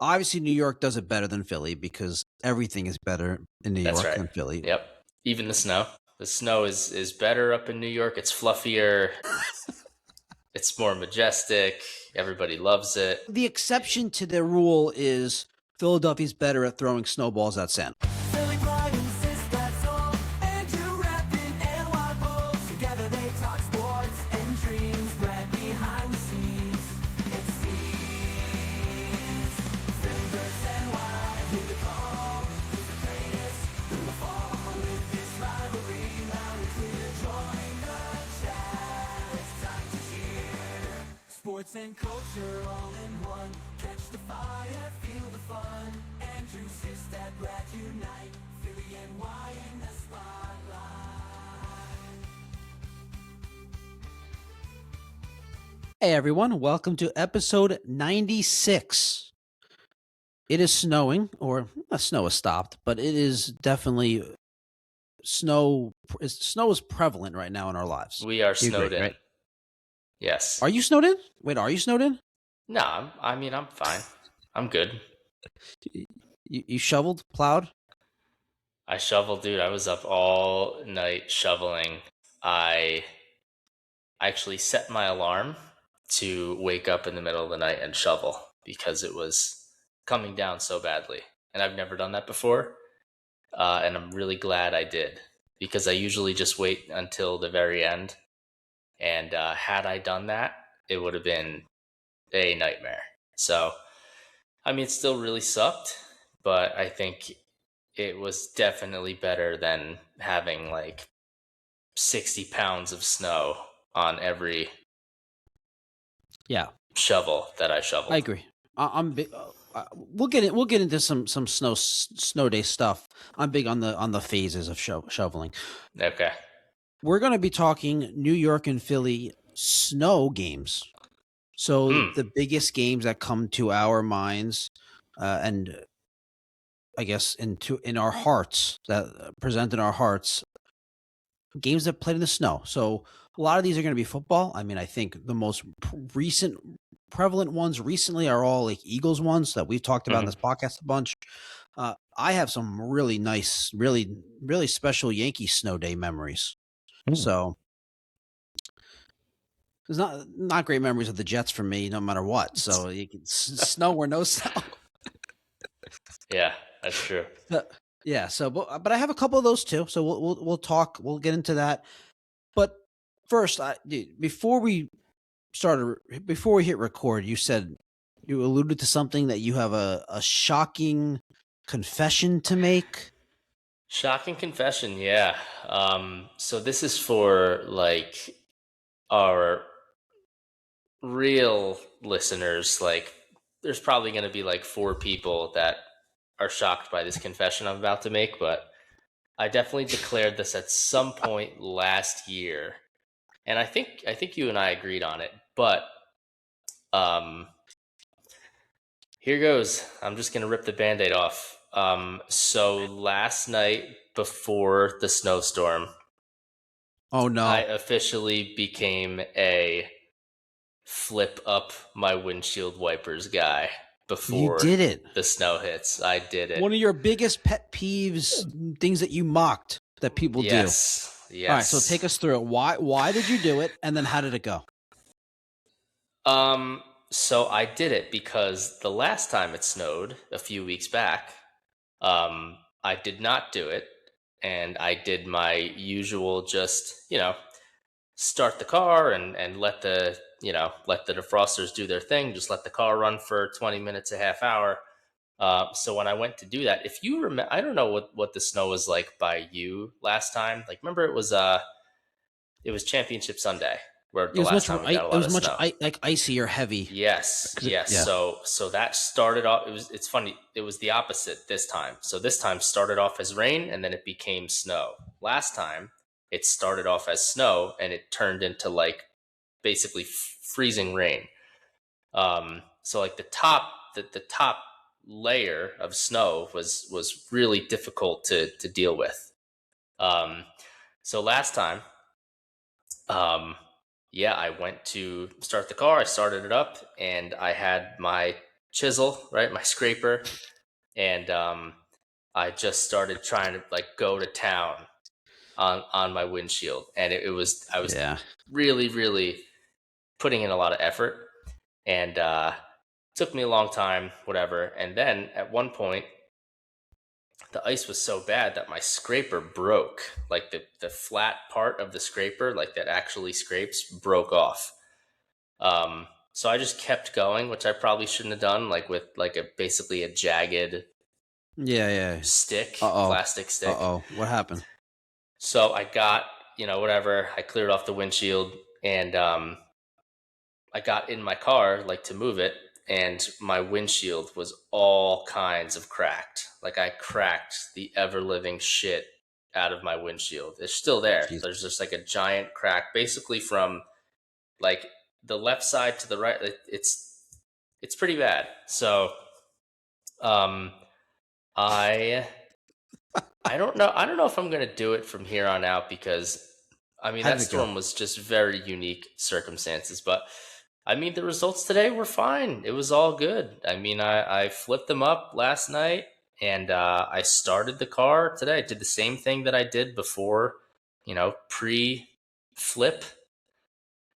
Obviously, New York does it better than Philly because everything is better in New That's York right. than Philly. Yep. Even the snow. The snow is better up in New York. It's fluffier. It's more majestic. Everybody loves it. The exception to the rule is Philadelphia's better at throwing snowballs at Santa. Silly Brian, Sistad, Soul, Andrew Rappin, and Wild Bulls. Together they talk sports and dreams, right behind the scenes. It's scenes. Silvers and white, who the call, who's the greatest, who will fall with this rivalry. Now it's clear, join the chat. It's time to cheer. Sports and culture all in one. Catch the fire, feel the fun. Andrew, Sistad, Brad unite. Philly and Y in the spotlight. Hey everyone, welcome to episode 96. It is snowing, or snow has stopped, but it is definitely snow. Snow is prevalent right now in our lives. We are You agree, snowed in. right? Yes. Are you snowed in? Wait, are you snowed in? No, I'm fine. I'm good. You shoveled, plowed? I shoveled, dude. I was up all night shoveling. I actually set my alarm to wake up in the middle of the night and shovel because it was coming down so badly. And I've never done that before. And I'm really glad I did because I usually just wait until the very end. And had I done that, it would have been a nightmare. So, I mean, it still really sucked, but I think it was definitely better than having like 60 pounds of snow on every shovel that I shoveled. I agree. I'm big. We'll get into some snow day stuff. I'm big on the phases of shoveling. Okay. We're going to be talking New York and Philly snow games. So the biggest games that come to our minds, and I guess in our hearts, that present in our hearts, games that played in the snow. So a lot of these are going to be football. I mean, I think the most recent prevalent ones recently are all like Eagles ones that we've talked about in this podcast a bunch. I have some really nice, really special Yankee snow day memories. So there's not great memories of the Jets for me, no matter what. So you can snow or no snow. Yeah, that's true. Yeah. So, but I have a couple of those too. So we'll talk. We'll get into that. But first, before we hit record, you said you alluded to something that you have a shocking confession to make. Shocking confession, yeah. So this is for like our real listeners. Like, there's probably going to be like 4 people that are shocked by this confession I'm about to make, but I definitely declared this at some point last year, and I think you and I agreed on it. But here goes. I'm just gonna rip the Band-Aid off. So last night before the snowstorm, Oh no! I officially became a flip up my windshield wipers guy before You did it. the snow hits. I did it. One of your biggest pet peeves, things that you mocked that people do. Yes. All right, so take us through it. Why did you do it, and then how did it go? So I did it because the last time it snowed a few weeks back, I did not do it, and I did my usual just, start the car and let the defrosters do their thing, just let the car run for 20 minutes, a half hour. So when I went to do that, if you remember, I don't know what the snow was like by you last time. Like, remember it was Championship Sunday where the last time we got a lot of snow. Like icy or heavy. Yes. Yeah. So that started off. It's funny. It was the opposite this time. So this time started off as rain and then it became snow. Last time it started off as snow and it turned into like basically freezing rain. So like the top layer of snow was really difficult to deal with. So last time, I went to start the car. I started it up and I had my chisel, right, my scraper, and I just started trying to like go to town on my windshield, and I was really putting in a lot of effort, and took me a long time, whatever. And then at one point, the ice was so bad that my scraper broke. Like the flat part of the scraper, like that actually scrapes, broke off. So I just kept going, which I probably shouldn't have done, like with like basically a jagged stick, plastic stick. What happened? So I got, whatever, I cleared off the windshield, and I got in my car, like to move it, and my windshield was all kinds of cracked. Like I cracked the ever living shit out of my windshield. It's still there. Jeez. There's just like a giant crack, basically from like the left side to the right. It's pretty bad. So, I don't know. I don't know if I'm gonna do it from here on out, because I mean that storm was just very unique circumstances. But I mean the results today were fine. It was all good. I mean I flipped them up last night, and I started the car today. I did the same thing that I did before, pre-flip,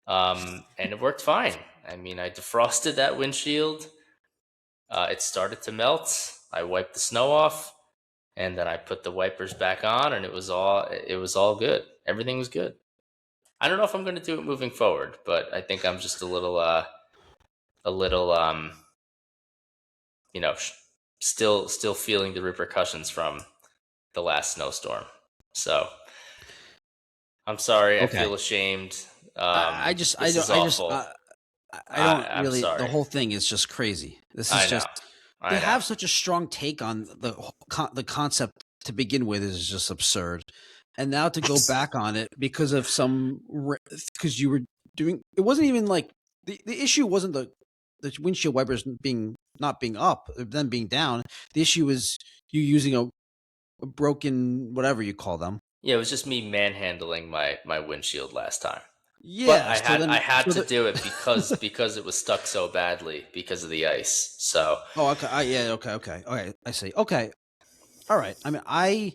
and it worked fine. I mean I defrosted that windshield. It started to melt. I wiped the snow off, and then I put the wipers back on, and it was all good. Everything was good. I don't know if I'm going to do it moving forward, but I think I'm just a little still feeling the repercussions from the last snowstorm. So I'm sorry. Okay. I feel ashamed. I don't really. The whole thing is just crazy. This is just. They have such a strong take on the concept to begin with is just absurd, and now to go back on it because you were doing it wasn't even like the issue wasn't the windshield wipers not being up, them being down. The issue was you using a broken whatever you call them. Yeah, it was just me manhandling my windshield last time. Yeah, but I had to do it because it was stuck so badly because of the ice. So okay. I see. Okay, all right. I mean, I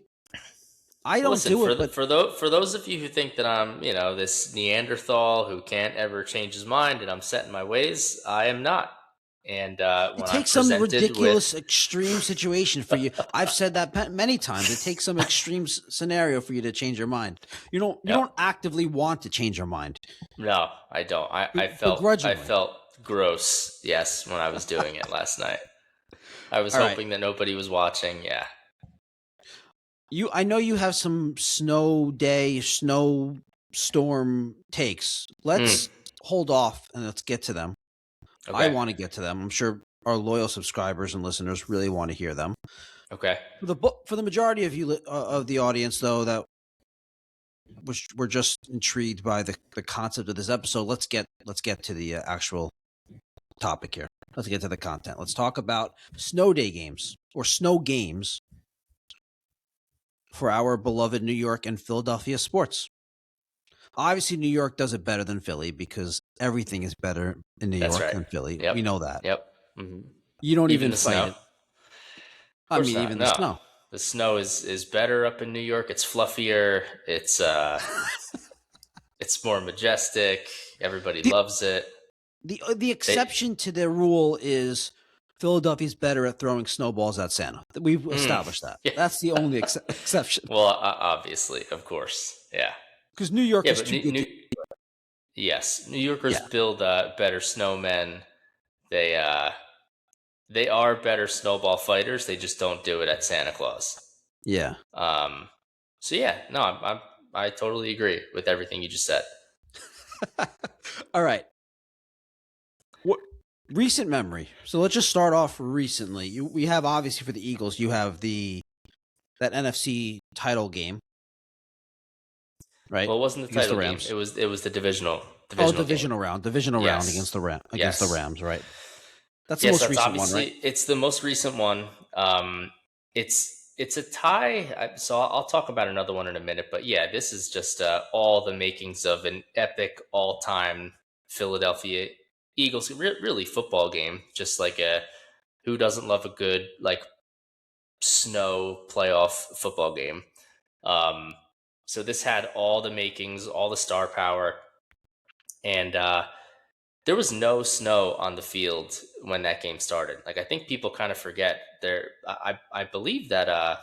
don't do it. For those of you who think that I'm this Neanderthal who can't ever change his mind and I'm set in my ways, I am not. And it takes some ridiculous extreme situation for you. I've said that many times. It takes some extreme scenario for you to change your mind. You don't actively want to change your mind. No, I don't. I felt gross. Yes, when I was doing it last night. I was hoping that nobody was watching. Yeah. I know you have some snowstorm takes. Let's hold off and let's get to them. Okay. I want to get to them. I'm sure our loyal subscribers and listeners really want to hear them. Okay. For the majority of you of the audience, though, that we're just intrigued by the concept of this episode. Let's get to the actual topic here. Let's get to the content. Let's talk about snow day games or snow games for our beloved New York and Philadelphia sports. Obviously, New York does it better than Philly because everything is better in New York than Philly. Yep. We know that. Yep. Mm-hmm. You don't even fight it. I mean, even the snow. The snow is better up in New York. It's fluffier. It's it's more majestic. Everybody loves it. The exception to the rule is Philadelphia's better at throwing snowballs at Santa. We've established that. Yeah. That's the only exception. Well, obviously, of course. Yeah. Because New York is too good. Yes, New Yorkers build better snowmen. They are better snowball fighters. They just don't do it at Santa Claus. Yeah. So yeah, no, I totally agree with everything you just said. All right. What recent memory? So let's just start off recently. We have obviously for the Eagles, you have that NFC title game. Right. Well, it wasn't the title game. It was the divisional round against the Rams, right? That's the most recent one, right? It's the most recent one. It's a tie. So I'll talk about another one in a minute, but yeah, this is just all the makings of an epic all-time Philadelphia Eagles really football game, just like a who doesn't love a good like snow playoff football game? So this had all the makings, all the star power, and there was no snow on the field when that game started. Like I think people kind of forget there. I believe that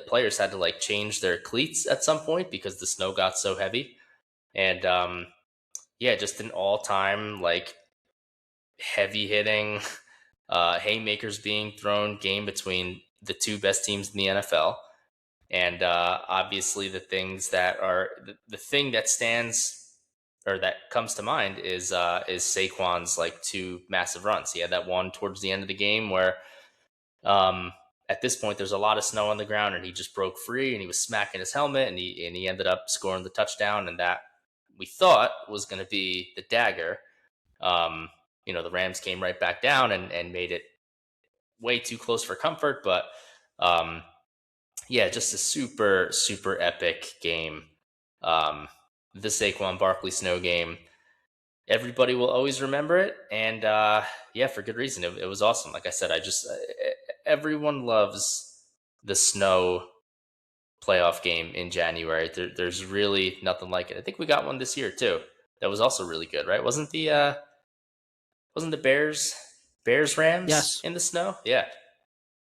players had to like change their cleats at some point because the snow got so heavy, and yeah, just an all time like heavy hitting haymakers being thrown game between the two best teams in the NFL. And obviously, the things that are the thing that stands or that comes to mind is Saquon's like two massive runs. He had that one towards the end of the game where, at this point, there's a lot of snow on the ground, and he just broke free, and he was smacking his helmet, and he ended up scoring the touchdown, and that we thought was going to be the dagger. The Rams came right back down and made it way too close for comfort, but. Yeah, just a super, super epic game. The Saquon Barkley snow game. Everybody will always remember it. And yeah, for good reason. It was awesome. Like I said, everyone loves the snow playoff game in January. There's really nothing like it. I think we got one this year too. That was also really good, right? Wasn't the Bears Rams in the snow? Yeah.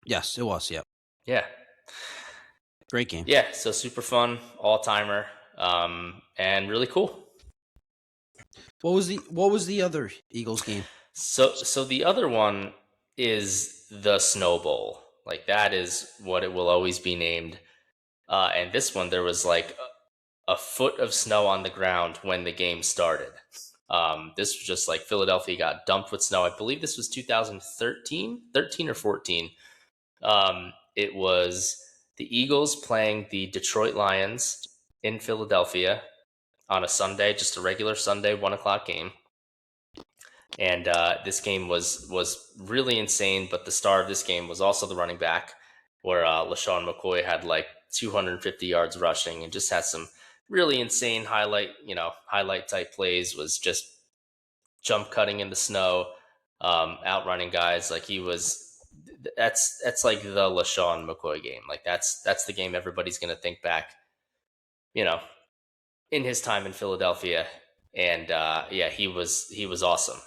Yes, it was. Yeah. Yeah. Great game. Yeah, so super fun, all-timer, and really cool. What was the other Eagles game? So the other one is the Snow Bowl. Like that is what it will always be named. And this one, there was like a foot of snow on the ground when the game started. This was just like Philadelphia got dumped with snow. I believe this was 2013 or 14. It was the Eagles playing the Detroit Lions in Philadelphia on a Sunday, just a regular Sunday 1:00 game. And this game was really insane. But the star of this game was also the running back, where LaShawn McCoy had like 250 yards rushing and just had some really insane highlight type plays. Was just jump cutting in the snow, outrunning guys. Like he was. That's like the LaShawn McCoy game. Like that's the game everybody's gonna think back, in his time in Philadelphia. And yeah, he was awesome.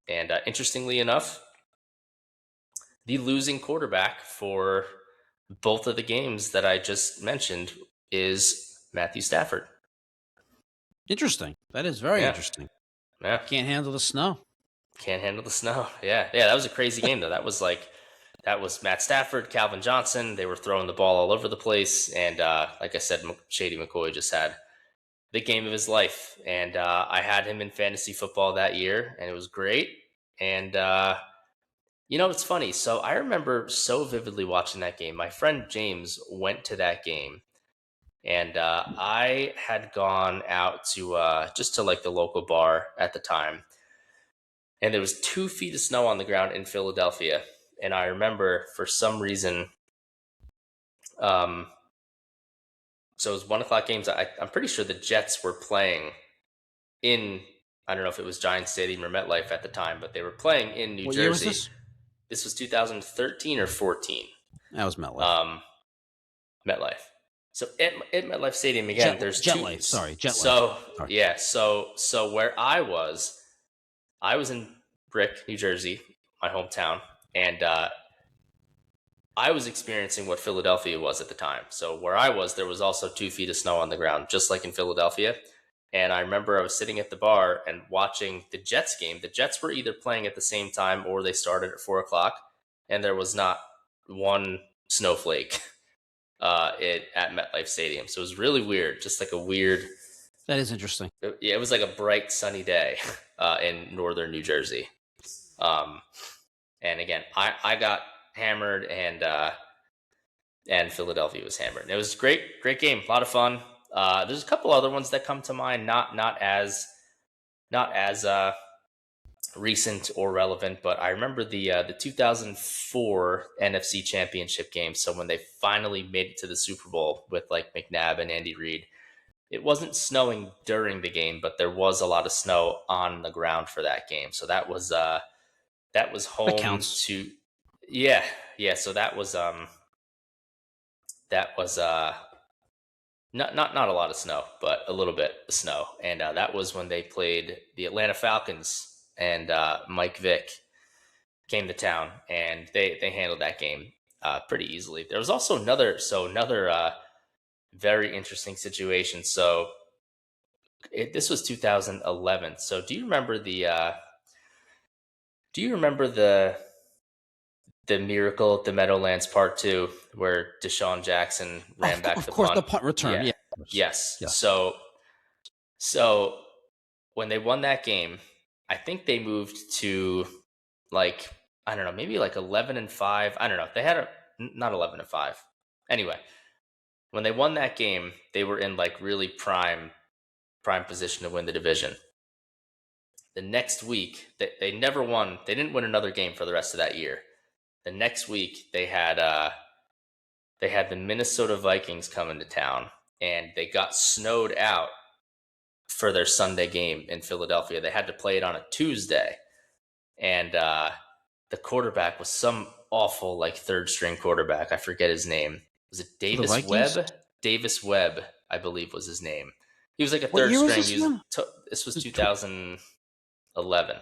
And interestingly enough, the losing quarterback for both of the games that I just mentioned is Matthew Stafford. Interesting. That is very interesting. Yeah. Can't handle the snow. Can't handle the snow. Yeah. That was a crazy game though. That was Matt Stafford, Calvin Johnson. They were throwing the ball all over the place. And like I said, Shady McCoy just had the game of his life. And I had him in fantasy football that year, and it was great. And, it's funny. So I remember so vividly watching that game. My friend James went to that game. And I had gone out to just to like the local bar at the time. And there was 2 feet of snow on the ground in Philadelphia. And I remember for some reason, so it was 1:00 games. I'm pretty sure the Jets were playing in, I don't know if it was Giant Stadium or MetLife at the time, but they were playing in New Jersey. Year was this? This was 2013 or 14. That was MetLife. MetLife. So at MetLife Stadium again, there's JetLife. Sorry, JetLife. So sorry. Yeah, so where I was in Brick, New Jersey, my hometown. And I was experiencing what Philadelphia was at the time. So where I was, there was also 2 feet of snow on the ground, just like in Philadelphia. And I remember I was sitting at the bar and watching the Jets game. The Jets were either playing at the same time or they started at 4:00, and there was not one snowflake at MetLife Stadium. So it was really weird, just like a weird... That is interesting. It was like a bright, sunny day in northern New Jersey. And again, I got hammered, and Philadelphia was hammered. And it was great game, a lot of fun. There's a couple other ones that come to mind, not as recent or relevant, but I remember the 2004 NFC Championship game. So when they finally made it to the Super Bowl with like McNabb and Andy Reid, it wasn't snowing during the game, but there was a lot of snow on the ground for that game. So that was That was home counts. to yeah. So that was not a lot of snow, but a little bit of snow, and that was when they played the Atlanta Falcons, and Mike Vick came to town, and they handled that game pretty easily. There was also another very interesting situation. So this was 2011. So do you remember the miracle at the Meadowlands Part 2, where Deshaun Jackson ran back the course, punt? the punt return. Yeah. Yes. Yes. So when they won that game, I think they moved to, like, I don't know, maybe like 11-5. I don't know. They had not 11-5. Anyway, when they won that game, they were in like really prime position to win the division. The next week, they never won. They didn't win another game for the rest of that year. The next week, they had the Minnesota Vikings come into town, and they got snowed out for their Sunday game in Philadelphia. They had to play it on a Tuesday, and the quarterback was some awful, like, third string quarterback. I forget his name. Was it Davis Webb? Davis Webb, I believe, was his name. He was like a third string. This was 2011.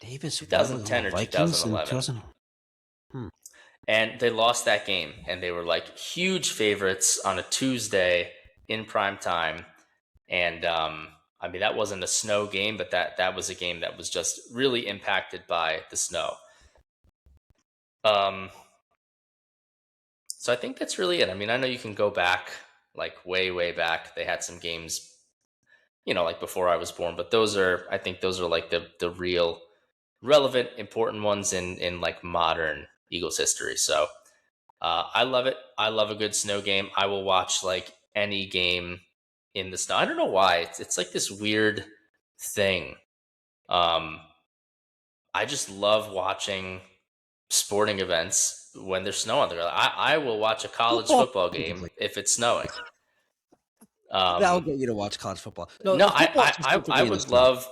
Davis 2010 or 2011. And they lost that game, and they were like huge favorites on a Tuesday in prime time. And I mean, that wasn't a snow game, but that was a game that was just really impacted by the snow. So I think that's really it. I mean, I know you can go back, like, way back. They had some games, like before I was born, but I think those are like the real relevant, important ones in like modern Eagles history. So I love it. I love a good snow game. I will watch like any game in the snow. I don't know why. It's like this weird thing. I just love watching sporting events when there's snow on the ground. I will watch a college football game if it's snowing. That'll get you to watch college football. I would love.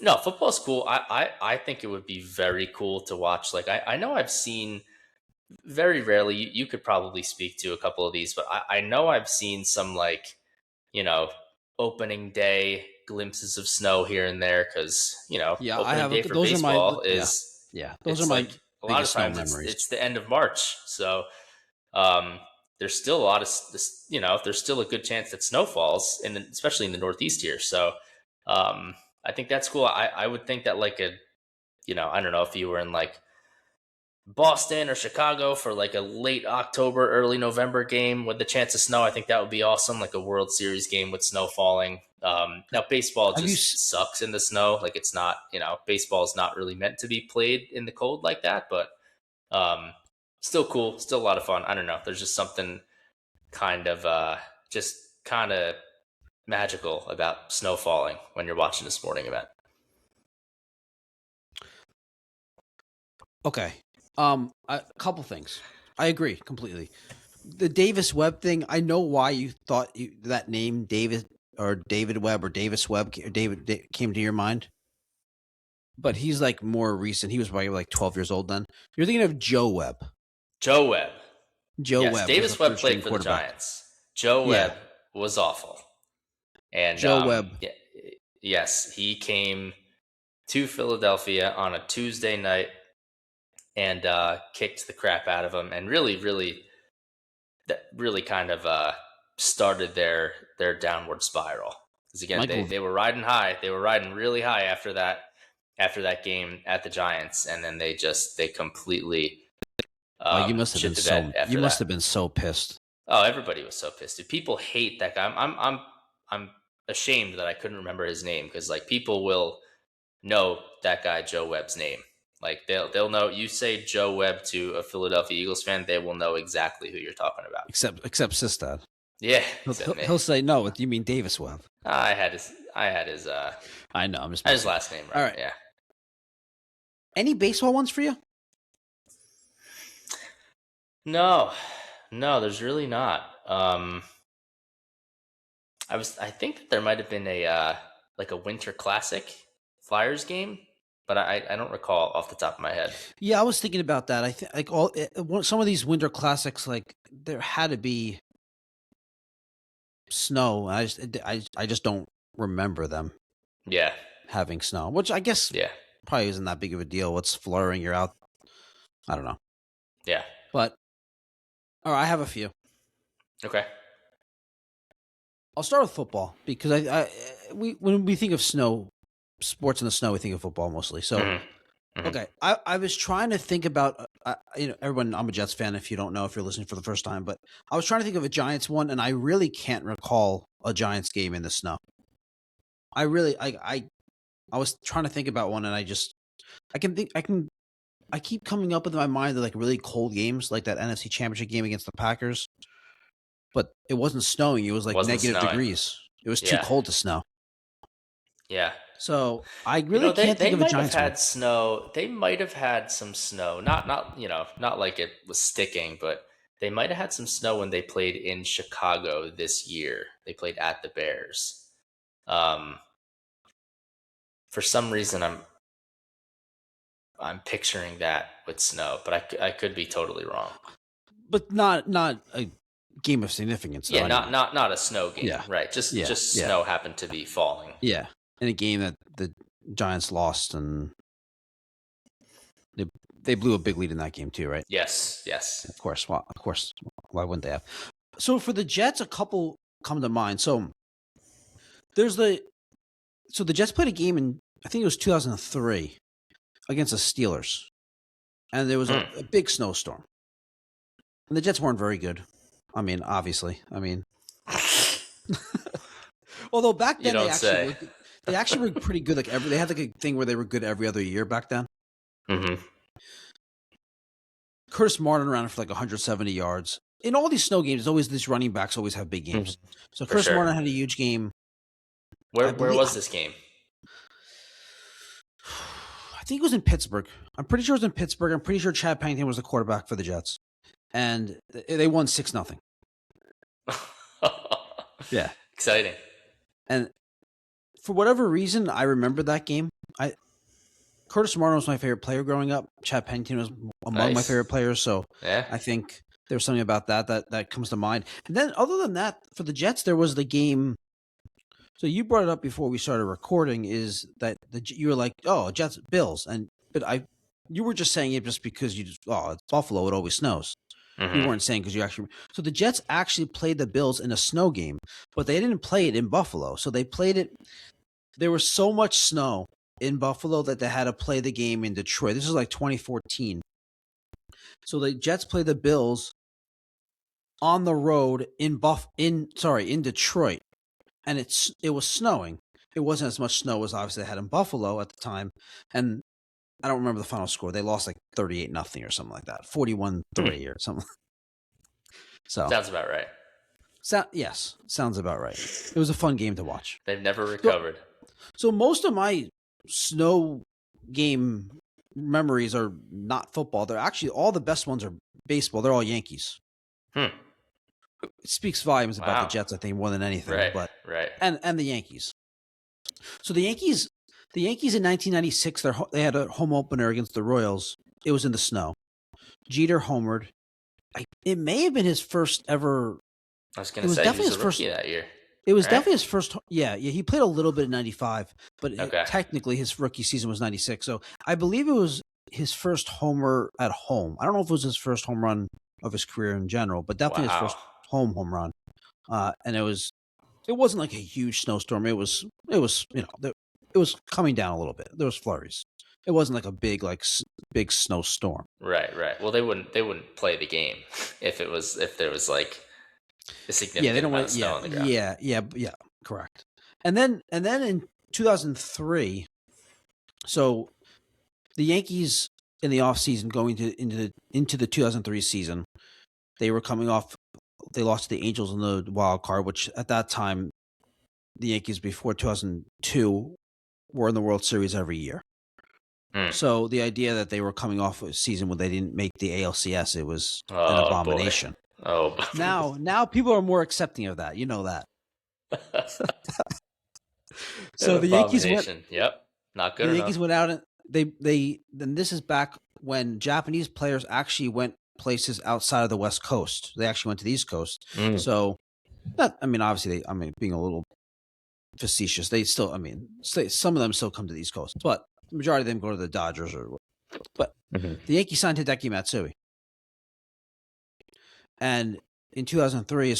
No, football's cool. I think it would be very cool to watch. Like, I know I've seen very rarely. You could probably speak to a couple of these, but I know I've seen some, like, opening day glimpses of snow here and there, because opening day for baseball is those are my like, a lot of times it's the end of March, so there's still a lot of this. There's still a good chance that snow falls, especially in the Northeast here. So I think that's cool. I would think that, like, I don't know if you were in like Boston or Chicago for like a late October, early November game with the chance of snow. I think that would be awesome, like a World Series game with snow falling. Now baseball just sucks in the snow. Like, it's not, baseball is not really meant to be played in the cold like that, but still cool, still a lot of fun. I don't know. There's just something kind of magical about snow falling when you're watching a sporting event. Okay. A couple things. I agree completely. The Davis Webb thing, I know why you thought that name David Webb or Davis Webb or David came to your mind. But he's like more recent. He was probably like 12 years old then. You're thinking of Joe Webb. Yes, Davis Webb played for the Giants. Joe Webb was awful. And Joe Webb. Yes, he came to Philadelphia on a Tuesday night and kicked the crap out of him, and really kind of started their downward spiral. Because again, they were riding high. They were riding really high after that game at the Giants, and then they completely you must have been so pissed. Oh, everybody was so pissed. People hate that guy. I'm ashamed that I couldn't remember his name, because like people will know that guy Joe Webb's name. Like they'll know. You say Joe Webb to a Philadelphia Eagles fan, they will know exactly who you're talking about. Except Sistad. Yeah, he'll say no. You mean Davis Webb? I had his. I know. I'm just. His last name right. All right. Yeah. Any baseball ones for you? No, there's really not. I think that there might have been a winter classic Flyers game but I don't recall off the top of my head. Yeah, I was thinking about that. I think like some of these winter classics, like there had to be snow. I just don't remember them Yeah. having snow, which I guess probably isn't that big of a deal. What's flurrying? You're out. I don't know. Yeah. But all right, I have a few. Okay. I'll start with football because when we think of snow, sports in the snow, we think of football mostly. So, okay, I was trying to think about everyone. I'm a Jets fan. If you don't know, if you're listening for the first time, but I was trying to think of a Giants one, and I really can't recall a Giants game in the snow. I was trying to think about one, and I keep coming up with in my mind like really cold games, like that NFC Championship game against the Packers. But it wasn't snowing. It was like negative degrees. It was too cold to snow. Yeah. So I really can't think of a Giants one. Snow. They might have had some snow. Not like it was sticking, but they might have had some snow when they played in Chicago this year. They played at the Bears. For some reason, I'm picturing that with snow, but I could be totally wrong. But not a game of significance. Yeah, not a snow game. Yeah. Right. Just snow happened to be falling. Yeah. In a game that the Giants lost, and they blew a big lead in that game too, right? Yes. Of course. Well, of course. Why wouldn't they have? So for the Jets, a couple come to mind. So the Jets played a game in, I think it was 2003 against the Steelers, and there was a big snowstorm, and the Jets weren't very good. I mean, obviously. I mean, although back then they actually were pretty good. Like they had like a thing where they were good every other year back then. Mm-hmm. Curtis Martin ran for like 170 yards. In all these snow games, always these running backs always have big games. So Curtis Martin had a huge game. Where was this game? I think it was in Pittsburgh. I'm pretty sure it was in Pittsburgh. I'm pretty sure Chad Pennington was the quarterback for the Jets. And they won 6-0. Yeah. Exciting. And for whatever reason, I remember that game. Curtis Martin was my favorite player growing up. Chad Pennington was among my favorite players. So I think there's something about that comes to mind. And then other than that, for the Jets, there was the game. So you brought it up before we started recording, is that you were like, oh, Jets, Bills. You were just saying it just because it's Buffalo, it always snows. Mm-hmm. You weren't saying because you actually. So the Jets actually played the Bills in a snow game, but they didn't play it in Buffalo. So they played it. There was so much snow in Buffalo that they had to play the game in Detroit. This is like 2014. So the Jets played the Bills on the road in Detroit, and it was snowing. It wasn't as much snow as obviously they had in Buffalo at the time, and I don't remember the final score. They lost like 38-0 or something like that, 41-3 or something. So sounds about right. Yes, sounds about right. It was a fun game to watch. They've never recovered. So most of my snow game memories are not football. They're actually all the best ones are baseball. They're all Yankees. It speaks volumes about the Jets, I think, more than anything. Right. And the Yankees. So the Yankees in 1996, they had a home opener against the Royals. It was in the snow. Jeter homered. It may have been his first ever. I was going to say he was a rookie that year. It was definitely his first. Yeah. He played a little bit in 95, but technically his rookie season was 96. So I believe it was his first homer at home. I don't know if it was his first home run of his career in general, but definitely his first home run. And it wasn't like a huge snowstorm. It was it was coming down a little bit. There was flurries. It wasn't like a big snowstorm. Right. Well, they wouldn't play the game if there was like a significant amount of snow on the ground. Yeah, correct. And then in 2003, so the Yankees in the offseason going into the 2003 season, they were coming off. They lost to the Angels in the wild card, which at that time, the Yankees before 2002 were in the World Series every year. So the idea that they were coming off a season where they didn't make the ALCS, it was an abomination. Boy. Oh, now people are more accepting of that. You know that. So the Yankees went. Yep, not good. The Yankees went out and then this is back when Japanese players actually went places outside of the West Coast. They actually went to the East Coast. So obviously being a little facetious, they still, some of them still come to the East Coast, but the majority of them go to the Dodgers but the Yankees signed Hideki Matsui. And in 2003,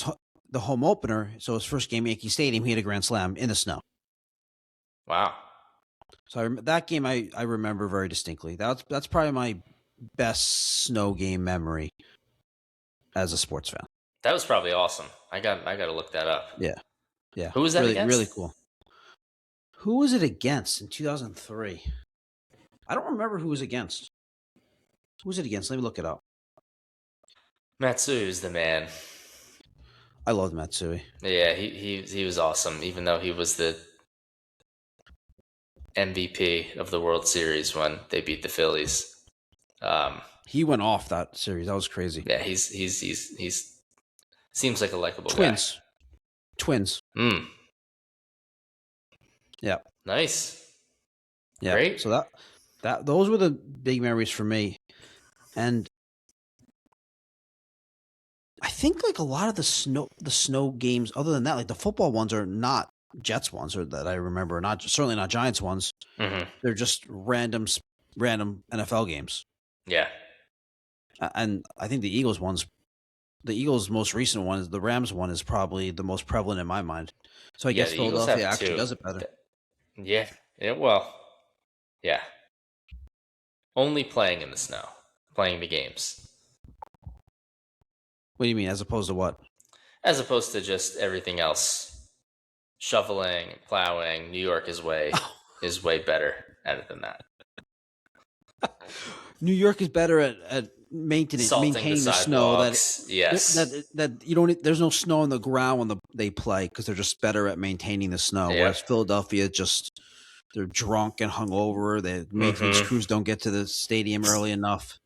the home opener, so his first game at Yankee Stadium, he had a grand slam in the snow. Wow. So that game I remember very distinctly. That's probably my best snow game memory as a sports fan. That was probably awesome. I got to look that up. Yeah. Who was that against? Really cool. Who was it against in 2003? I don't remember who was against. Who was it against? Let me look it up. Matsui is the man. I loved Matsui. Yeah, he was awesome, even though he was the MVP of the World Series when they beat the Phillies. He went off that series. That was crazy. Yeah, he's seems like a likable Twins. guy. Twins. Yeah. Nice. Yeah. Great. So those were the big memories for me. And I think like a lot of the snow games, other than that, like the football ones are not Jets ones or that I remember, certainly not Giants ones. They're just random NFL games. Yeah. And I think the Eagles most recent one is the Rams one is probably the most prevalent in my mind. So I guess Philadelphia actually does it better. Yeah. Well, yeah. Only playing in the snow, playing the games. What do you mean, as opposed to what? As opposed to just everything else. Shoveling, plowing. New York is way better at it than that. New York is better at maintaining the snow. That you don't. There's no snow on the ground when they play because they're just better at maintaining the snow. Yep. Whereas Philadelphia they're drunk and hungover. The maintenance crews don't get to the stadium early enough.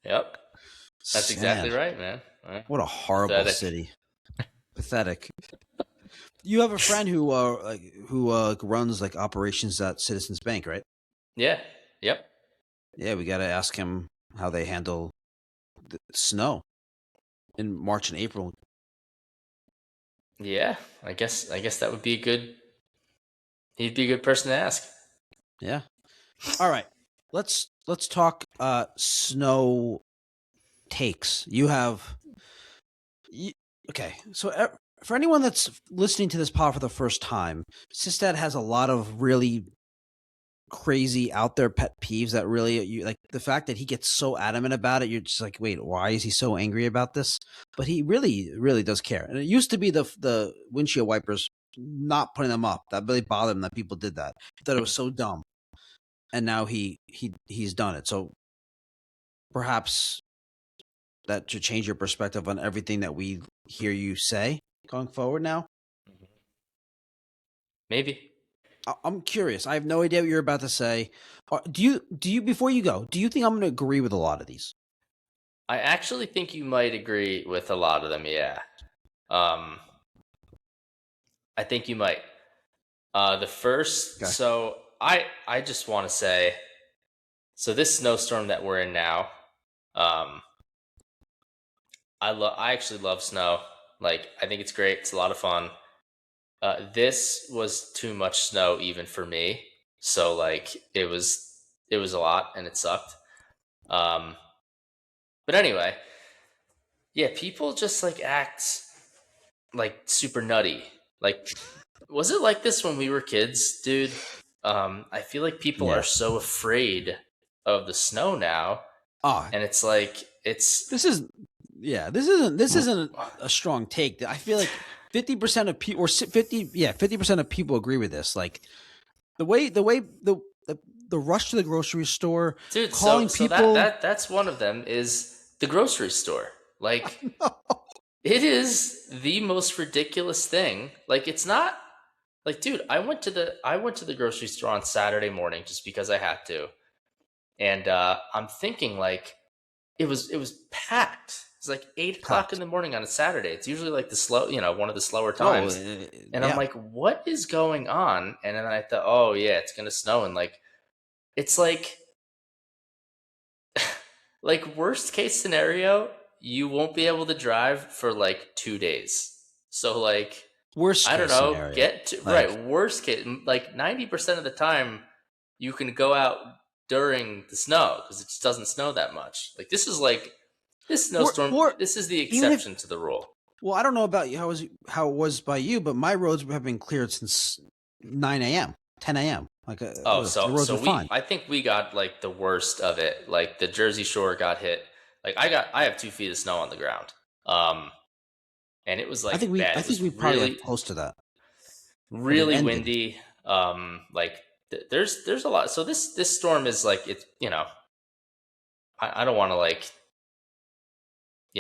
Yep, that's exactly right, man. What a horrible city. Pathetic. You have a friend who runs like operations at Citizens Bank, right? Yeah. Yep. Yeah, we got to ask him how they handle the snow in March and April. Yeah, I guess that would be he'd be a good person to ask. Yeah. All right. Let's talk snow takes. Okay. So for anyone that's listening to this pod for the first time, Sistad has a lot of really crazy out there pet peeves that really you like. The fact that he gets so adamant about it, you're just like, wait, why is he so angry about this? But he really, really does care. And it used to be the windshield wipers not putting them up that really bothered him that people did that. He thought it was so dumb, and now he's done it. So perhaps that should change your perspective on everything that we hear you say going forward now. Maybe. I'm curious. I have no idea what you're about to say. Do you before you go, do you think I'm going to agree with a lot of these? I actually think you might agree with a lot of them, yeah. I think you might. The first, okay. So I just want to say, so this snowstorm that we're in now, I actually love snow. Like, I think it's great. It's a lot of fun. This was too much snow even for me. So like it was a lot and it sucked. But anyway, yeah, people just like act like super nutty. Like, was it like this when we were kids, dude? I feel like people are so afraid of the snow now. And it's like, this isn't a strong take. I feel like 50% of people, or 50% of people agree with this. Like the way the rush to the grocery store, dude. Calling people. That's one of them is the grocery store. Like, it is the most ridiculous thing. Like, it's not like, dude. I went to the grocery store on Saturday morning just because I had to, and I'm thinking like it was packed. It's like 8 o'clock in the morning on a Saturday. It's usually like one of the slower times. And I'm like, what is going on? And then I thought, oh yeah, it's going to snow in like it's like worst case scenario, you won't be able to drive for like 2 days. So like, Worst I don't case know, scenario. right, worst case, like 90% of the time you can go out during the snow because it just doesn't snow that much. Like this snowstorm, or this is the even if exception to the rule. well, I don't know about you how it was by you, but my roads have been cleared since 9 a.m., 10 a.m. Like Oh, the roads were fine. I think we got like the worst of it. Like the Jersey Shore got hit. Like I have 2 feet of snow on the ground. And it was like bad. I It think was we probably have really, close to that, but it really ended. windy. Like there's a lot. So this storm is like, it's, I don't want to like,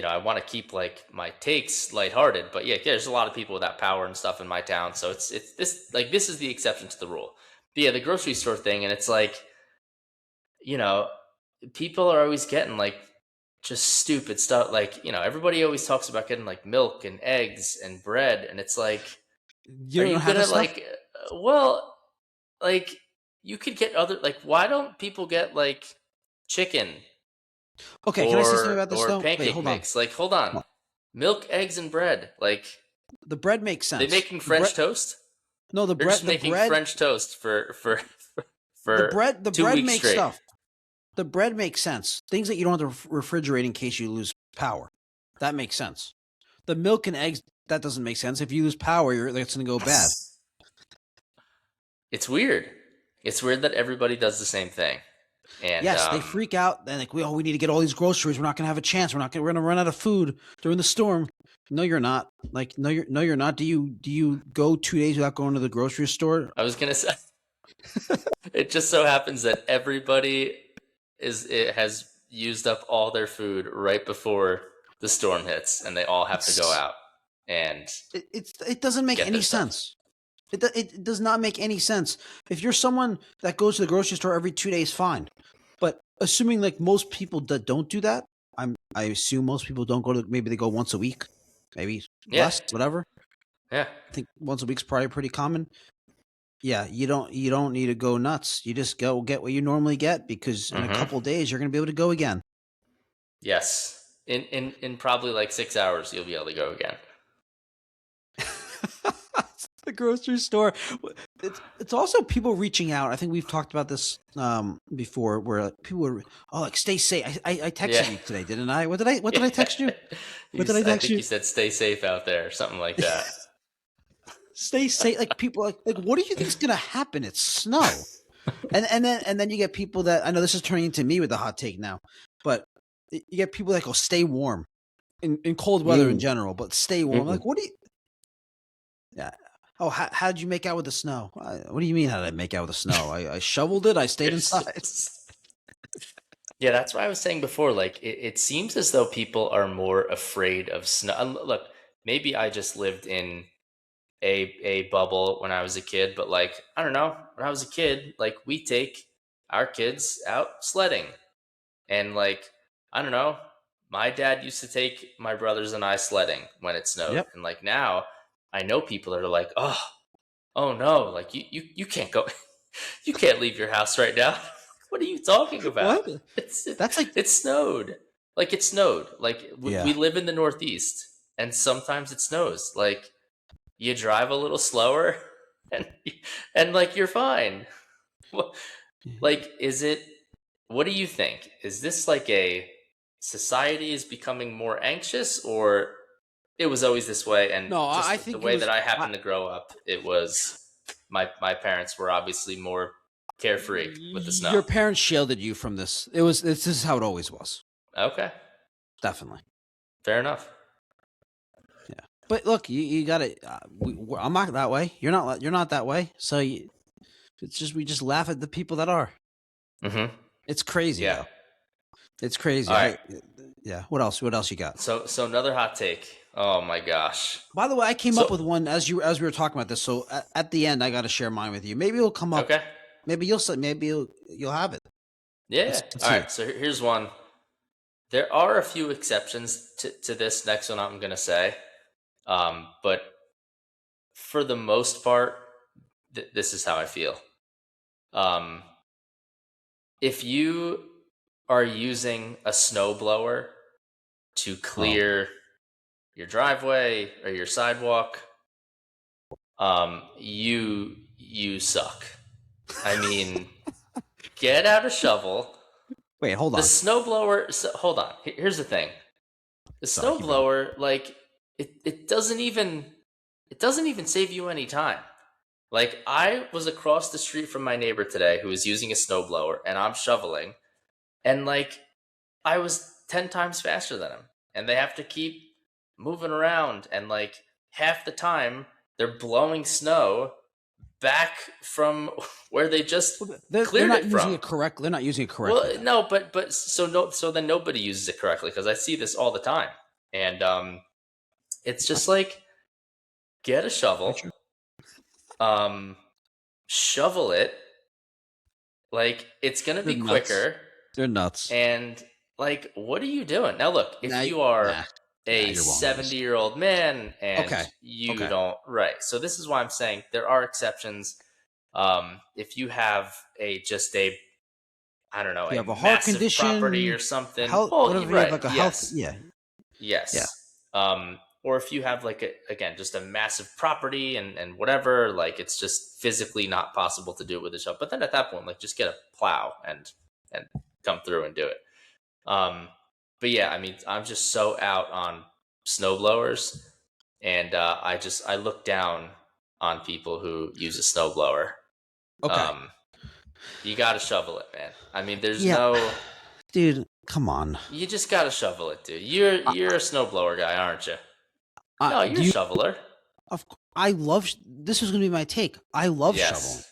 I want to keep like my takes lighthearted, but yeah, there's a lot of people without power and stuff in my town. So it's this is the exception to the rule. But yeah, the grocery store thing, and it's like, you know, people are always getting like just stupid stuff. Like, everybody always talks about getting like milk and eggs and bread, and it's like, are You don't you have that gonna stuff? like, well, like you could get other, like, why don't people get like chicken Okay, can I say something about this or though? Wait, pancake hold on. mix? Like, hold on, Hold on. milk, eggs, and bread. Like, The bread makes are they sense. making French toast? No, They're just the making bread, French toast for the 2 bread weeks makes straight. stuff. The bread makes sense. Things that you don't have to refrigerate in case you lose power. That makes sense. The milk and eggs, that doesn't make sense. If you lose power, it's going to go bad. It's weird. It's weird that everybody does the same thing. And Yes, they freak out. They're like, we need to get all these groceries. We're not going to have a chance. We're going to run out of food during the storm. No, you're not. Like, no, you're not. Do you go 2 days without going to the grocery store? I was gonna say, it just so happens that everybody has used up all their food right before the storm hits, and they all have to go out and It doesn't make get their any stuff. sense. It does not make any sense. If you're someone that goes to the grocery store every 2 days, fine. But assuming like most people that don't do that, I assume most people don't go to. Maybe they go once a week, maybe Yeah, less, whatever. yeah. I think once a week's probably pretty common. Yeah, you don't need to go nuts. You just go get what you normally get because in a Mm-hmm. couple of days you're going to be able to go again. Yes, in probably like 6 hours, you'll be able to go again. The grocery store. It's also people reaching out. I think we've talked about this before, where like, people were like stay safe. I texted you today, didn't I? What did I text you? What did I I text think you? you said stay safe out there, something like that. Stay safe. Like people like what do you think is gonna happen? It's snow. And then you get people that I know this is turning into me with the hot take now, but you get people that go stay warm in cold weather in general, but stay warm. Like what do you? Yeah. Oh, how did you make out with the snow? What do you mean? How did I make out with the snow? I shoveled it. I stayed inside. Yeah, that's what I was saying before. Like, it seems as though people are more afraid of snow. Look, maybe I just lived in a bubble when I was a kid, but like, I don't know. When I was a kid, like, we take our kids out sledding, and like, I don't know. My dad used to take my brothers and I sledding when it snowed, Yep. and like now, I know people that are like, oh no, like you can't go, you can't leave your house right now. What are you talking about? What? It, That's like it snowed. Like it snowed. Like we yeah. live in the Northeast, and sometimes it snows. Like you drive a little slower, and like you're fine. Like, is it? What do you think? Is this like a society is becoming more anxious, or it was always this way? And No, I just the think it way was. that I happened to grow up, it was my parents were obviously more carefree with the snow. Your parents shielded you from this. This is how it always was. Okay, Definitely. fair enough. Yeah. But look, you got to. I'm not that way. You're not. You're not that way. So it's just we just laugh at the people that are. Mm-hmm. It's crazy Yeah. though. It's crazy. All right. Yeah. What else? What else you got? So another hot take. Oh my gosh. By the way, I came So- up with one as we were talking about this. So at the end, I got to share mine with you. Maybe it'll come up. Okay. Maybe you'll have it. Yeah. Let's All see right. it. So here's one. There are a few exceptions to this next one I'm going to say. But for the most part, this is how I feel. if you are using a snowblower to clear your driveway or your sidewalk, you suck. I mean, get out a shovel. Wait, hold The on. snowblower. So, hold on. Here's the thing. The Sorry, keep going. snowblower, like it doesn't even save you any time. Like, I was across the street from my neighbor today who was using a snowblower, and I'm shoveling, and like I was 10 times faster than him, and they have to keep moving around, and like half the time they're blowing snow back from where they just They're cleared not it using from. it correct. They're not using it correctly. Well, then. no, but so then nobody uses it correctly, because I see this all the time, and it's just like, get a shovel, shovel it. Like, it's gonna be They're nuts. quicker. They're nuts. And like, what are you doing now? Look, if Nah, you are a you're wrong on this. 70-year-old man and Okay, you okay. don't, right? So this is why I'm saying there are exceptions. If you have I don't know, You a have a heart massive condition, property or something. health, Well, whatever. You right? have like a Yes, health. Yeah. yes. Or if you have like just a massive property and whatever, like it's just physically not possible to do it with a shovel. But then at that point, like, just get a plow and come through and do it. But yeah, I mean, I'm just so out on snowblowers, and I look down on people who use a snowblower. Okay. You got to shovel it, man. I mean, there's Yeah. no, Dude, come on. you just got to shovel it, dude. You're a snowblower guy, aren't you? No, you're a shoveler. I love. This was going to be my take. I love Yes. shoveling.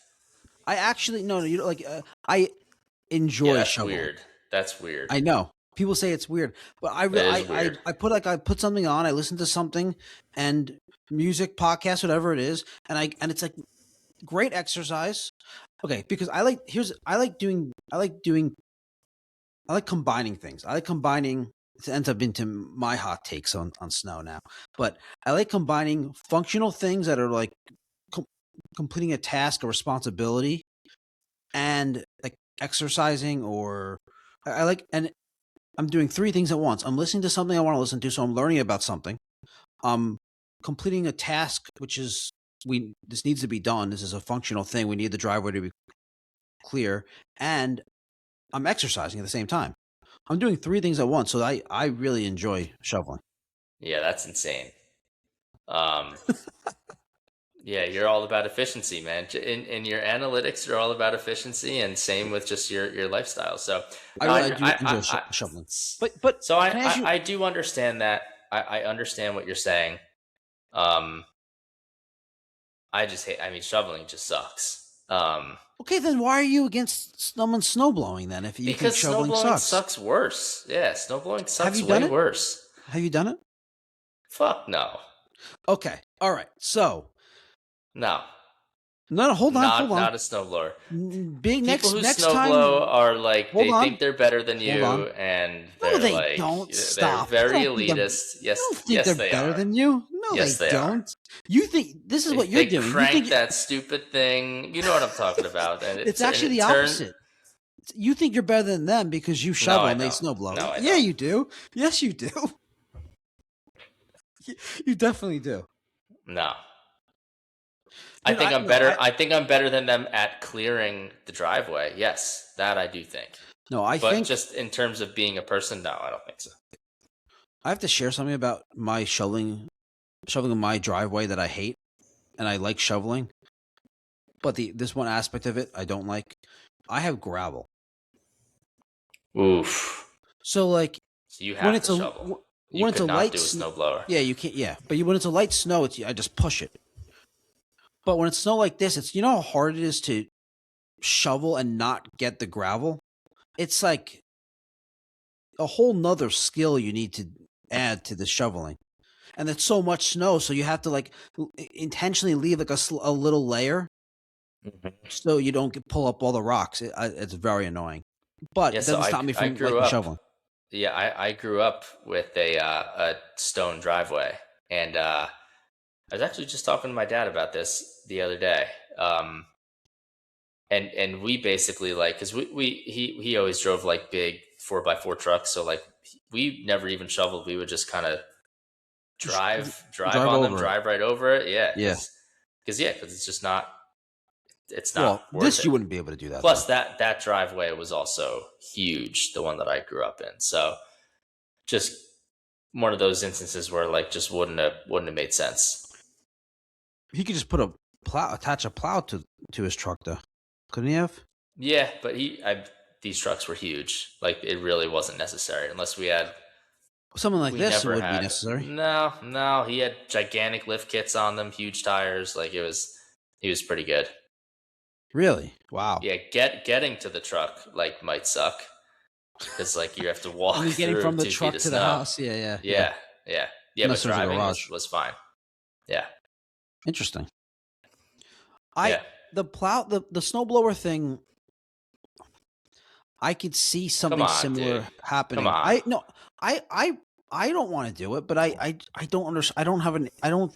I actually no. You know, like I enjoy That's shoveling. weird. That's weird. I know people say it's weird, but I weird. I put something on. I listen to something and music, podcast, whatever it is, and it's like great exercise. Okay, because I like combining things. I like combining. It ends up into my hot takes on snow now, but I like combining functional things that are like completing a task or responsibility, and like exercising, or I like, and I'm doing three things at once. I'm listening to something I want to listen to, so I'm learning about something. I'm completing a task, which is this needs to be done. This is a functional thing. We need the driveway to be clear, and I'm exercising at the same time. I'm doing three things at once, so I really enjoy shoveling. Yeah, that's insane. Yeah, you're all about efficiency, man. In your analytics, you're all about efficiency, and same with just your lifestyle. So I do enjoy shoveling. But so I do understand that. I understand what you're saying. I just hate. I mean, shoveling just sucks. Okay, then why are you against snow blowing then? If you think shoveling sucks worse. Yeah, snowblowing sucks Have you done it? Worse. Have you done it? Fuck no. Okay, all right. So no, hold on. Not a snowblower. Big People who next snowblow time, are like think they're better than you, and they're no, they like don't. Stop. They're very elitist. Yes, they're better than you. No, yes, they don't. Are. You think this is what you're doing? They crank that stupid thing. You know what I'm talking about. And it's actually the opposite. You think you're better than them because you shovel and they snowblow. No, yeah, you do. Yes, you do. You definitely do. No. Dude, I think I'm better. I think I'm better than them at clearing the driveway. Yes, that I do think. No, but think just in terms of being a person, no, I don't think so. I have to share something about my shoveling in my driveway that I hate, and I like shoveling. But this one aspect of it I don't like. I have gravel. Oof. So like, so you have to shovel. When it's a light snowblower. Yeah, you can't. Yeah, but when it's a light snow, I just push it. But when it's snow like this, it's how hard it is to shovel and not get the gravel. It's like a whole nother skill you need to add to the shoveling, and it's so much snow, so you have to like intentionally leave like a little layer, so you don't pull up all the rocks. It's very annoying, but it doesn't stop me from shoveling. Yeah, I grew up with a stone driveway, and I was actually just talking to my dad about this the other day. and we basically like, because he always drove like big 4x4 trucks, so like we never even shoveled. We would just kind of drive on them, drive right over it. Yeah, because it's just not. It's not worth this it. You wouldn't be able to do that. Plus, that driveway was also huge, the one that I grew up in. So, just one of those instances where like just wouldn't have made sense. He could just put attach a plow to his truck, though, couldn't he have? Yeah, but these trucks were huge. Like it really wasn't necessary unless we had something like this. It would be necessary. No, he had gigantic lift kits on them, huge tires. Like he was pretty good. Really? Wow. Yeah, getting to the truck like might suck because like you have to walk getting from the truck to the house. Yeah. But driving was fine. Yeah. Interesting. The snowblower thing. I could see something similar happening. I don't want to do it, but I don't understand. I don't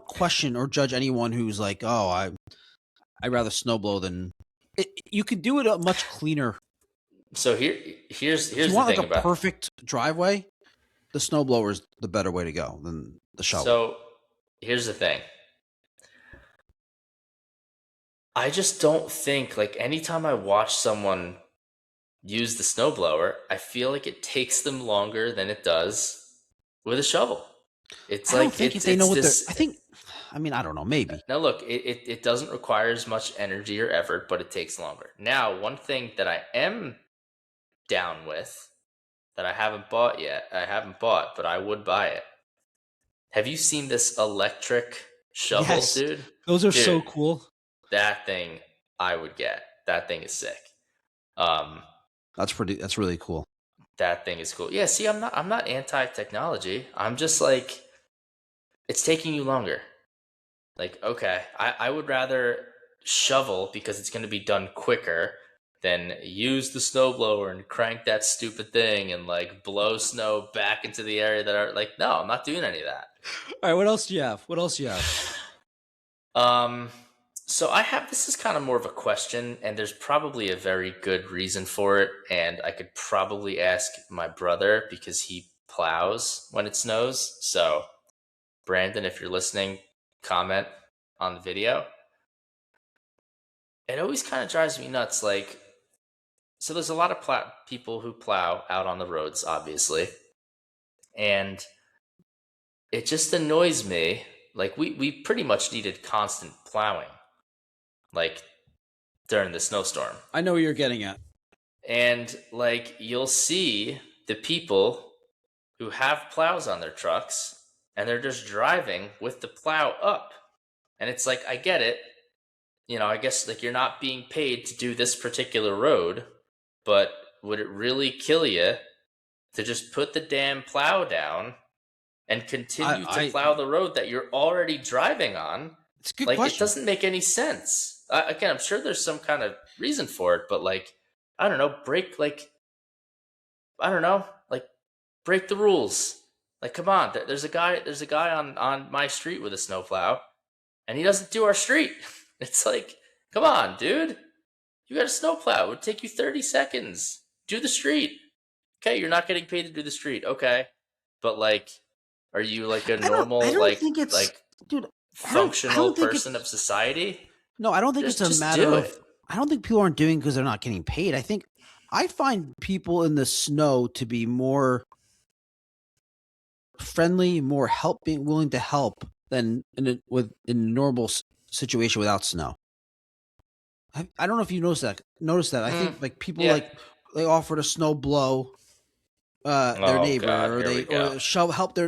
question or judge anyone who's like, oh, I'd rather snowblow than you could do it a much cleaner. So here's if you want like a perfect driveway, the snowblower is the better way to go than the shovel. So here's the thing. I just don't think, like, anytime I watch someone use the snowblower, I feel like it takes them longer than it does with a shovel. It's I don't know, maybe. Now look, it doesn't require as much energy or effort, but it takes longer. Now, one thing that I am down with that I haven't bought yet, but I would buy it. Have you seen this electric shovel, dude? Those are so cool. That thing I would get. That thing is sick. That's really cool. That thing is cool. Yeah, see, I'm not anti-technology. I'm just like, it's taking you longer. Like, okay, I would rather shovel because it's going to be done quicker than use the snowblower and crank that stupid thing and like blow snow back into the area that are like, no, I'm not doing any of that. All right, what else do you have? So this is kind of more of a question, and there's probably a very good reason for it, and I could probably ask my brother because he plows when it snows. So, Brandon, if you're listening, comment on the video. It always kind of drives me nuts. Like, so there's a lot of people who plow out on the roads, obviously, and it just annoys me. Like, we pretty much needed constant plowing, like, during the snowstorm. I know what you're getting at. And, like, you'll see the people who have plows on their trucks, and they're just driving with the plow up. And it's like, I get it. You know, I guess, like, you're not being paid to do this particular road, but would it really kill you to just put the damn plow down and continue to plow the road that you're already driving on? It's a good question. It doesn't make any sense. Again, I'm sure there's some kind of reason for it, but like, I don't know, break the rules. Like, come on, there's a guy on my street with a snowplow, and he doesn't do our street. It's like, come on, dude, you got a snowplow. It would take you 30 seconds. Do the street. Okay, you're not getting paid to do the street. Okay, but like, are you like a normal functional person of society? No, I don't think it's a matter of. I don't think people aren't doing because they're not getting paid. I find people in the snow to be more friendly, more willing to help than in a normal situation without snow. I don't know if you noticed that. I think like people they offer to snow blow their neighbor,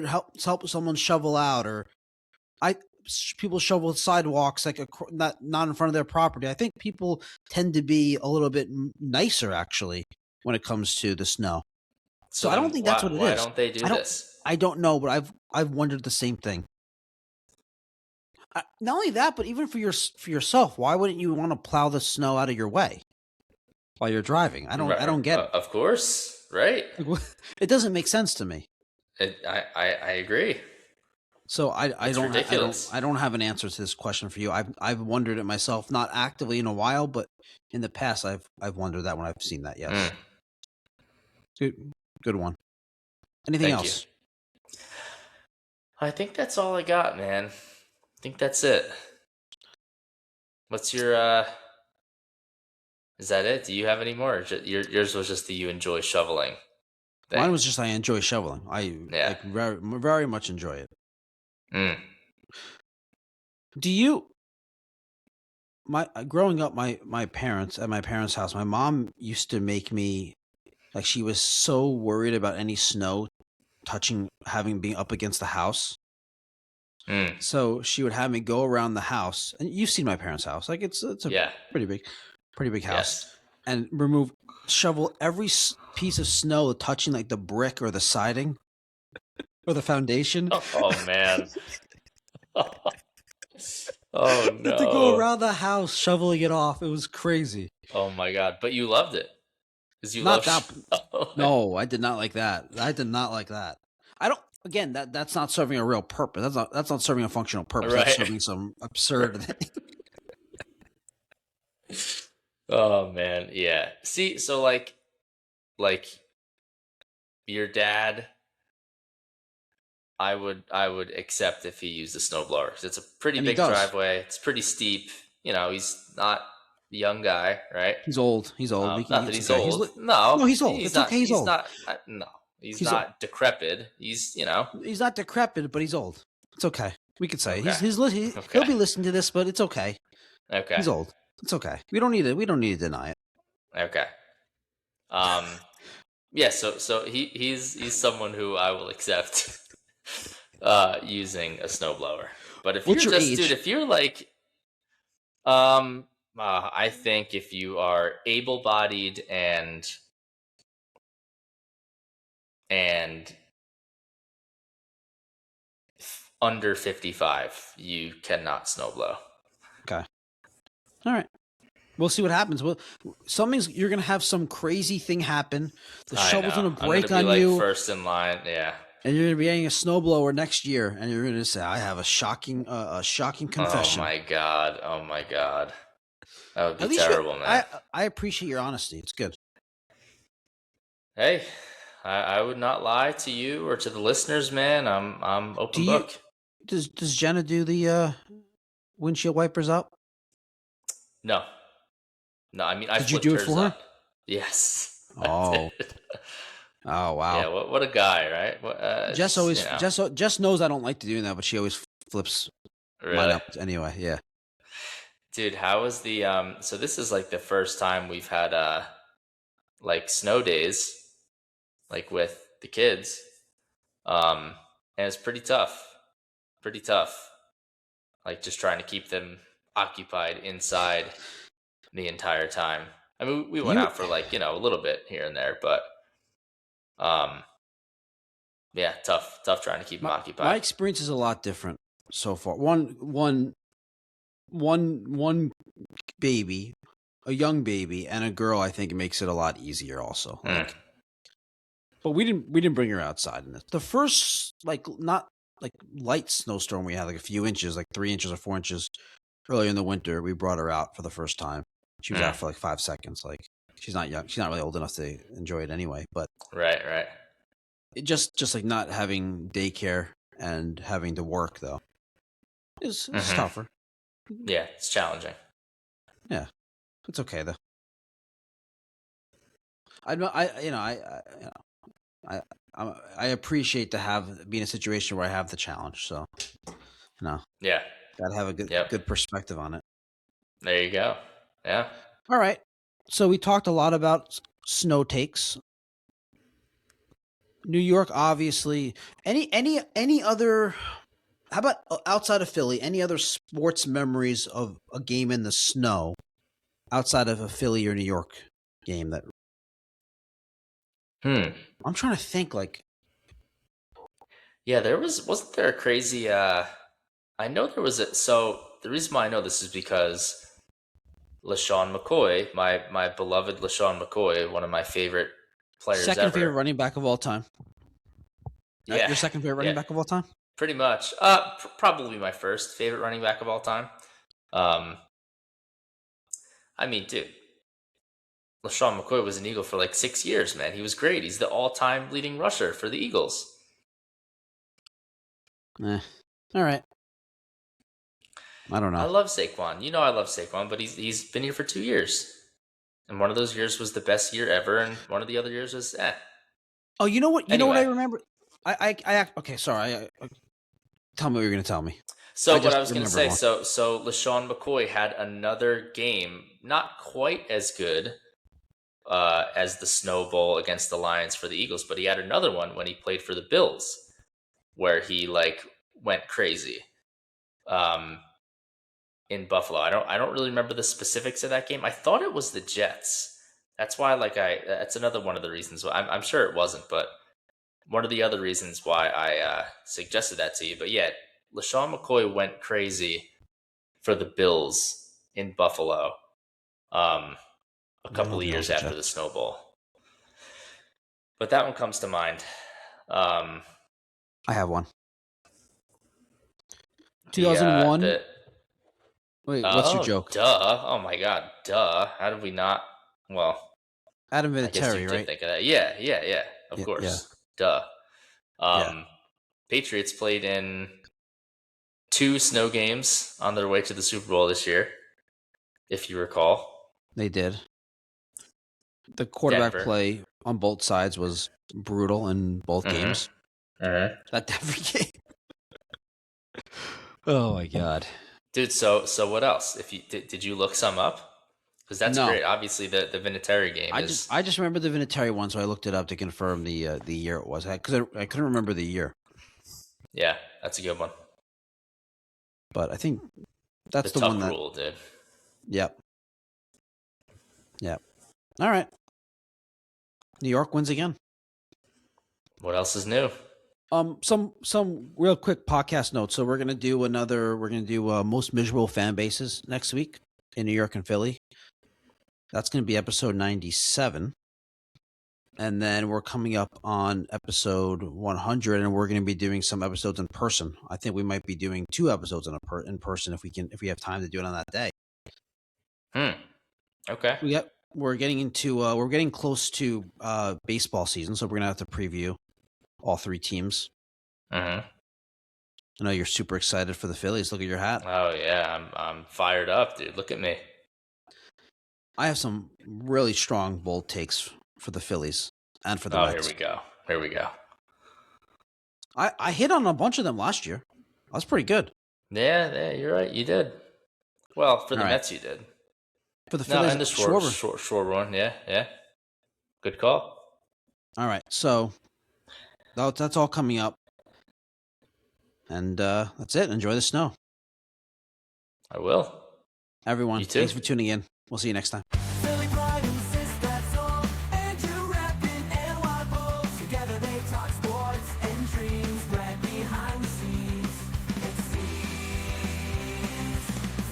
help someone shovel out, or people shovel sidewalks like not in front of their property. I think people tend to be a little bit nicer actually when it comes to the snow. So I don't think that's what it is. Why don't they do this? I don't know, but I've wondered the same thing. Not only that, but even for yourself, why wouldn't you want to plow the snow out of your way while you're driving? I don't get it. Of course, right? It doesn't make sense to me. I agree. So It's ridiculous. I don't have an answer to this question for you. I've wondered it myself, not actively in a while, but in the past I've wondered that when I've seen that. Yes. Good one. Anything Thank else? You. I think that's all I got, man. I think that's it. What's your is that it? Do you have any more? Yours was just that you enjoy shoveling. Mine was just I enjoy shoveling. I like very, very much enjoy it. Do you? Growing up, my parents at my parents' house, my mom used to make me like she was so worried about any snow being up against the house. So she would have me go around the house, and you've seen my parents' house. Like it's a pretty big house, and shovel every piece of snow touching like the brick or the siding or the foundation. Oh man. Oh no. To go around the house shoveling it off. It was crazy. Oh my god. But you loved it. Because you loved No, I did not like that. I did not like that. I don't again that's not serving a real purpose. That's not serving a functional purpose. Right. That's serving some absurd thing. Oh man, yeah. See, so like your dad, I would accept if he used a snowblower. It's a pretty big driveway. It's pretty steep. You know, he's not a young guy, right? He's old. He's old. Not that he's old. No, he's old. It's okay. He's old. He's not decrepit. He's, you know. He's not decrepit, but he's old. It's okay. We could say he'll be listening to this, but it's okay. Okay. He's old. It's okay. We don't need to deny it. Okay. Yeah, so he's someone who I will accept using a snowblower. But if What's you're your age? Dude, if you're like I think if you are able-bodied and under 55, you cannot snowblow. Okay. All right. We'll see what happens. You're gonna have some crazy thing happen. The shovel's gonna break on you. First in line, yeah. And you're gonna be getting a snowblower next year, and you're gonna say, "I have a shocking confession." Oh my god! That would be terrible, man. I appreciate your honesty. It's good. Hey, I would not lie to you or to the listeners, man. I'm open book. Does Jenna do the windshield wipers up? No, I mean, did you do it for her? Yes. Oh. Oh wow. Yeah. What a guy, right? Jess always Jess knows I don't like to do that, but she always flips mine up anyway. Yeah. Dude, how was the so this is like the first time we've had like snow days like with the kids. And it's pretty tough. Like just trying to keep them occupied inside the entire time. I mean, we went out for like, a little bit here and there, but yeah, tough trying to keep them occupied. My experience is a lot different so far. One baby, a young baby, and a girl, I think makes it a lot easier also. But we didn't bring her outside in this. The first not like light snowstorm we had, like a few inches, like 3 inches or 4 inches earlier in the winter, we brought her out for the first time. She was out for like 5 seconds. Like she's not young. She's not really old enough to enjoy it anyway. But right. It just like not having daycare and having to work though is tougher. Yeah, it's challenging. Yeah, it's okay though. I appreciate to be in a situation where I have the challenge. So, yeah, gotta have a good perspective on it. There you go. Yeah. All right. So we talked a lot about snow takes. New York, obviously. Any other? How about outside of Philly? Any other sports memories of a game in the snow outside of a Philly or New York game that? I'm trying to think. Like, yeah, wasn't there a crazy? I know there was So the reason why I know this is because LaShawn McCoy, my beloved LaShawn McCoy, one of my favorite players second ever. favorite running back of all time. Yeah. Your second favorite running back of all time? Pretty much. Probably my first favorite running back of all time. I mean, dude, LaShawn McCoy was an Eagle for like 6 years, man. He was great. He's the all-time leading rusher for the Eagles. All right. I don't know. I love Saquon. You know I love Saquon, but he's been here for 2 years. And one of those years was the best year ever, and one of the other years was Oh, you know what? You know what I Anyway. remember? Okay, sorry. Tell me what you're going to tell me. So what just I was going to remembered say, one. so LaShawn McCoy had another game, not quite as good as the Snow Bowl against the Lions for the Eagles, but he had another one when he played for the Bills, where he like went crazy. In Buffalo, I don't really remember the specifics of that game. I thought it was the Jets. That's why, that's another one of the reasons why. I'm sure it wasn't, but one of the other reasons why I suggested that to you. But yeah, LaShawn McCoy went crazy for the Bills in Buffalo a couple of years after the Snow Bowl. But that one comes to mind. I have one. 2001. Wait, what's your joke? Duh. Oh my God. Duh. How did we not? Well, Adam Vinatieri, I guess you did right? think of that. Yeah. Of course. Yeah. Duh. Patriots played in 2 snow games on their way to the Super Bowl this year, if you recall. They did. The quarterback Denver. play on both sides was brutal in both games. That Denver game. Oh my God, dude! So what else? If you did you look some up? Because that's great. Obviously, the Vinatieri game I just remember the Vinatieri one, so I looked it up to confirm the year it was. Because I couldn't remember the year. Yeah, that's a good one. But I think that's the tough one that rule, dude. Yep. All right. New York wins again. What else is new? Some real quick podcast notes. So we're gonna do most miserable fan bases next week in New York and Philly. That's gonna be episode 97, and then we're coming up on episode 100, and we're gonna be doing some episodes in person. I think we might be doing 2 episodes in person if we have time to do it on that day. Okay. We're getting close to baseball season, so we're gonna have to preview all 3 teams. I know you're super excited for the Phillies. Look at your hat. Oh yeah, I'm fired up, dude. Look at me. I have some really strong, bold takes for the Phillies and for the Mets. Here we go. I hit on a bunch of them last year. I was pretty good. Yeah, you're right. You did. Well, for the Mets, you did. For the Phillies, and the short run. Yeah. Good call. All right, so that's all coming up, and that's it. Enjoy the snow. I will. Everyone, you too. Thanks for tuning in. We'll see you next time. Philly pride and Sistad soul, Andrew rapping and Wild Bulls. Together they talk sports and dreams, right behind the scenes. It seems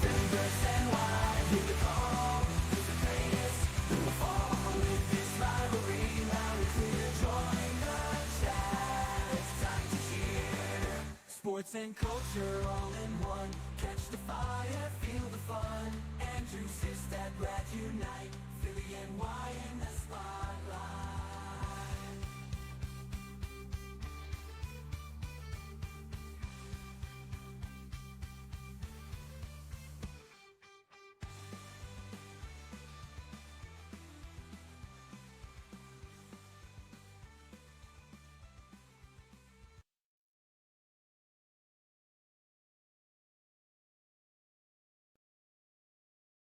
Philly versus NY, here we come. Who's the greatest? Who will fall with this rivalry? Loud and clear, join the chat. It's time to cheer. Sports and culture all in one. Catch the fire, feel the fun. Andrew, Sistad, glad unite. Philly and Y in the spotlight.